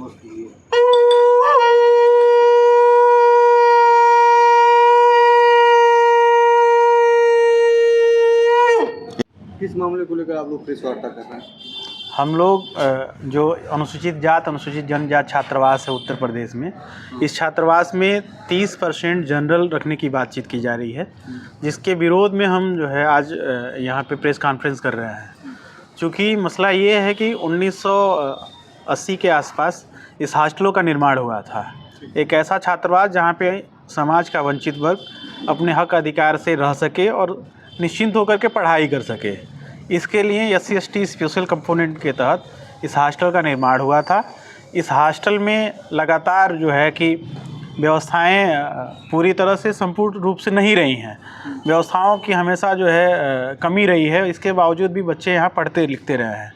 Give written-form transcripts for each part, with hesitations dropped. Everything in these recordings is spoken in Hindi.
महसूस की है? किस मामले को लेकर आप लोग प्रेस वार्ता कर रहे हैं? हम लोग जो अनुसूचित जात अनुसूचित जनजात छात्रावास है उत्तर प्रदेश में, इस छात्रावास में 30% जनरल रखने की बातचीत की जा रही है, जिसके विरोध में हम जो है आज यहाँ पे प्रेस कॉन्फ्रेंस कर रहे हैं। चूँकि मसला ये है कि 1980 के आसपास इस हॉस्टलों का निर्माण हुआ था। एक ऐसा छात्रावास जहाँ पे समाज का वंचित वर्ग अपने हक अधिकार से रह सके और निश्चिंत होकर के पढ़ाई कर सके। इसके लिए SC/ST स्पेशल कंपोनेंट के तहत इस हॉस्टल का निर्माण हुआ था। इस हॉस्टल में लगातार जो है कि व्यवस्थाएं पूरी तरह से संपूर्ण रूप से नहीं रही हैं। व्यवस्थाओं की हमेशा जो है कमी रही है। इसके बावजूद भी बच्चे यहाँ पढ़ते लिखते रहे हैं।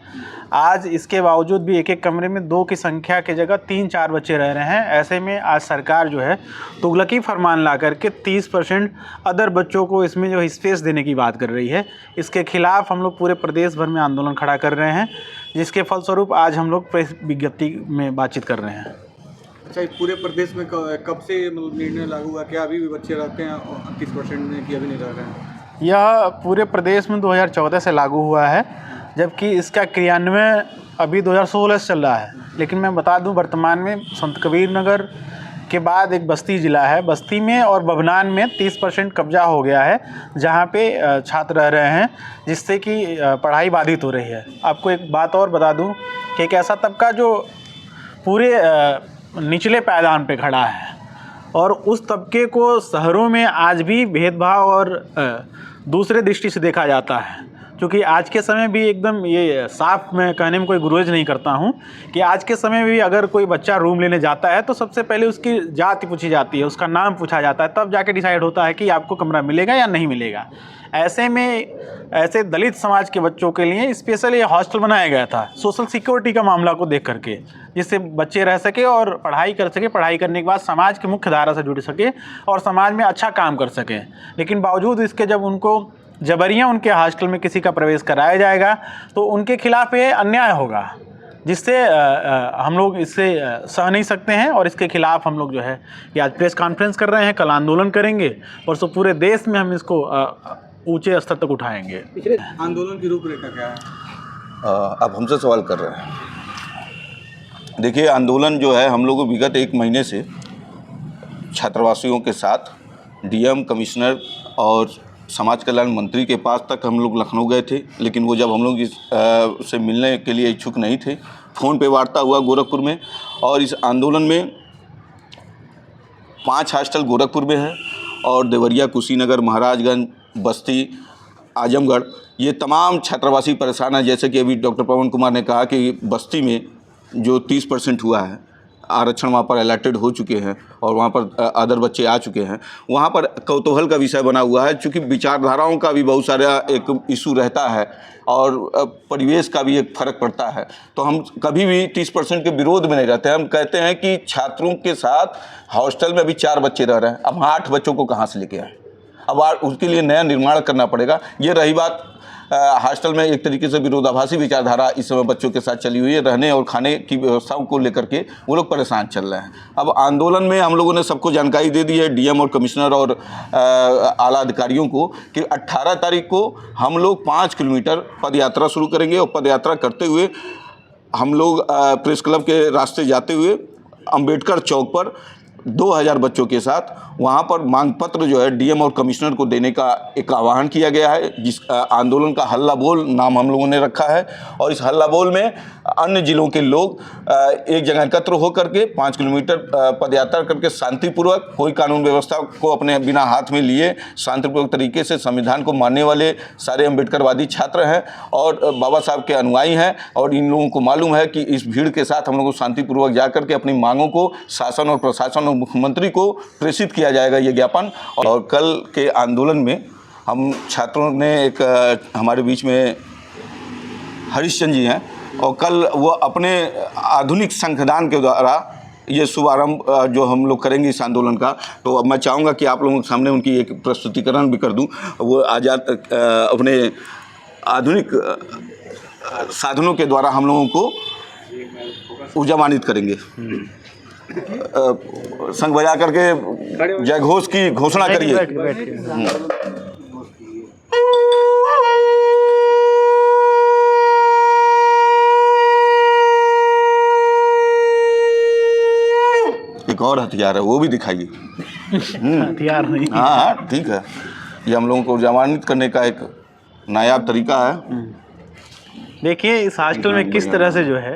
आज इसके बावजूद भी एक एक कमरे में 2 की संख्या की जगह 3-4 बच्चे रह रहे हैं। ऐसे में आज सरकार जो है तुगलकी फरमान ला करके 30% अदर बच्चों को इसमें जो स्पेस देने की बात कर रही है। इसके खिलाफ हम लोग पूरे प्रदेश भर में आंदोलन खड़ा कर रहे हैं, जिसके फलस्वरूप आज हम लोग प्रेस विज्ञप्ति में बातचीत कर रहे हैं। अच्छा, पूरे प्रदेश में कब से मतलब निर्णय लागू हुआ? क्या अभी भी बच्चे रहते हैं 30% में कि अभी नहीं रह रहे हैं? यह पूरे प्रदेश में 2014 से लागू हुआ है, जबकि इसका क्रियान्वयन अभी 2016 से चल रहा है। लेकिन मैं बता दूं, वर्तमान में संत कबीर नगर के बाद एक बस्ती ज़िला है, बस्ती में और बभनान में 30% कब्जा हो गया है, जहां पे छात्र रह रहे हैं, जिससे कि पढ़ाई बाधित हो रही है। आपको एक बात और बता दूं कि एक ऐसा तबका जो पूरे निचले पायदान पे खड़ा है और उस तबके को शहरों में आज भी भेदभाव और दूसरे दृष्टि से देखा जाता है। क्योंकि आज के समय भी एकदम ये साफ मैं कहने में कोई गुरेज नहीं करता हूँ कि आज के समय में भी अगर कोई बच्चा रूम लेने जाता है तो सबसे पहले उसकी जाति पूछी जाती है, उसका नाम पूछा जाता है, तब जाके डिसाइड होता है कि आपको कमरा मिलेगा या नहीं मिलेगा। ऐसे में ऐसे दलित समाज के बच्चों के लिए स्पेशल ये हॉस्टल बनाया गया था सोशल सिक्योरिटी का मामला को देख करके, जिससे बच्चे रह सके और पढ़ाई कर सके, पढ़ाई करने के बाद समाज की मुख्य धारा से जुड़ सके और समाज में अच्छा काम कर सकें। लेकिन बावजूद इसके जब उनको जबरियां उनके हॉस्टल में किसी का प्रवेश कराया जाएगा तो उनके खिलाफ ये अन्याय होगा, जिससे हम लोग इससे सह नहीं सकते हैं और इसके खिलाफ हम लोग जो है कि आज प्रेस कॉन्फ्रेंस कर रहे हैं, कल आंदोलन करेंगे, परसों पूरे देश में हम इसको ऊंचे स्तर तक उठाएंगे। पिछले आंदोलन की रूपरेखा क्या है? आप हमसे सवाल कर रहे हैं। देखिए, आंदोलन जो है हम लोग विगत 1 महीने से छात्रावासियों के साथ DM, कमिश्नर और समाज कल्याण मंत्री के पास तक हम लोग लखनऊ गए थे, लेकिन वो जब हम लोग से मिलने के लिए इच्छुक नहीं थे। फ़ोन पे वार्ता हुआ गोरखपुर में, और इस आंदोलन में 5 हॉस्टल गोरखपुर में है और देवरिया, कुशीनगर, महाराजगंज, बस्ती, आजमगढ़, ये तमाम छात्रावासी परेशान हैं। जैसे कि अभी डॉक्टर पवन कुमार ने कहा कि बस्ती में जो 30% हुआ है आरक्षण, वहाँ पर अलॉटेड हो चुके हैं और वहाँ पर अदर बच्चे आ चुके हैं। वहाँ पर कौतूहल का विषय बना हुआ है, चूँकि विचारधाराओं का भी बहुत सारा एक इशू रहता है और परिवेश का भी एक फ़र्क पड़ता है। तो हम कभी भी 30% के विरोध में नहीं रहते। हम कहते हैं कि छात्रों के साथ हॉस्टल में अभी 4 बच्चे रह रहे हैं, अब 8 बच्चों को कहाँ से लेके आए? अब उसके लिए नया निर्माण करना पड़ेगा। ये रही बात हॉस्टल में एक तरीके से विरोधाभासी विचारधारा इस समय बच्चों के साथ चली हुई है। रहने और खाने की व्यवस्थाओं को लेकर के वो लोग परेशान चल रहे हैं। अब आंदोलन में हम लोगों ने सबको जानकारी दे दी है, DM और कमिश्नर और आला अधिकारियों को, कि 18 तारीख को हम लोग 5 किलोमीटर पद यात्रा शुरू करेंगे और पद यात्रा करते हुए हम लोग प्रेस क्लब के रास्ते जाते हुए अम्बेडकर चौक पर 2000 बच्चों के साथ वहाँ पर मांग पत्र जो है DM और कमिश्नर को देने का एक आह्वान किया गया है, जिस आंदोलन का हल्ला बोल नाम हम लोगों ने रखा है। और इस हल्ला बोल में अन्य ज़िलों के लोग एक जगह एकत्र होकर के 5 किलोमीटर पदयात्रा करके शांतिपूर्वक, कोई कानून व्यवस्था को अपने बिना हाथ में लिए शांतिपूर्वक तरीके से संविधान को मानने वाले सारे अम्बेडकरवादी छात्र हैं और बाबा साहब के अनुयायी हैं। और इन लोगों को मालूम है कि इस भीड़ के साथ हम लोगों को शांतिपूर्वक जा करके अपनी मांगों को शासन और प्रशासन और मुख्यमंत्री को प्रेषित किया जाएगा ये ज्ञापन। और कल के आंदोलन में हम छात्रों ने एक हमारे बीच में हरीश चंद जी हैं, और कल वो अपने आधुनिक शंखदान के द्वारा ये शुभारंभ जो हम लोग करेंगे इस आंदोलन का। तो अब मैं चाहूँगा कि आप लोगों के सामने उनकी एक प्रस्तुतिकरण भी कर दूँ। वो आज़ाद अपने आधुनिक साधनों के द्वारा हम लोगों को वो जमानत करेंगे। संग बजा करके जय घोष की घोषणा करिए। एक और हथियार है, वो भी दिखाइए। हथियार नहीं। हाँ ठीक है, ये हम लोगों को जमानत करने का एक नायाब तरीका है। देखिए इस हॉस्टल में किस तरह से जो है